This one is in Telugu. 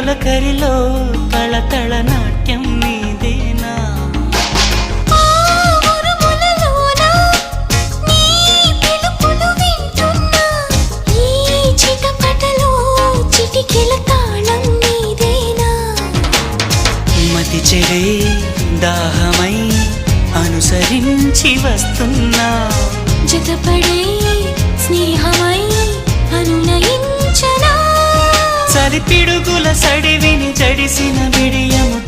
తొలకరిలో తళతళ నాట్యం నీదేనా మతి చెడే దాహమై అనుసరించి వస్తున్నా జతపడే స్నేహమై అనునయించనా చలి పిడుగుల సడివిని జడిసిన బిడియము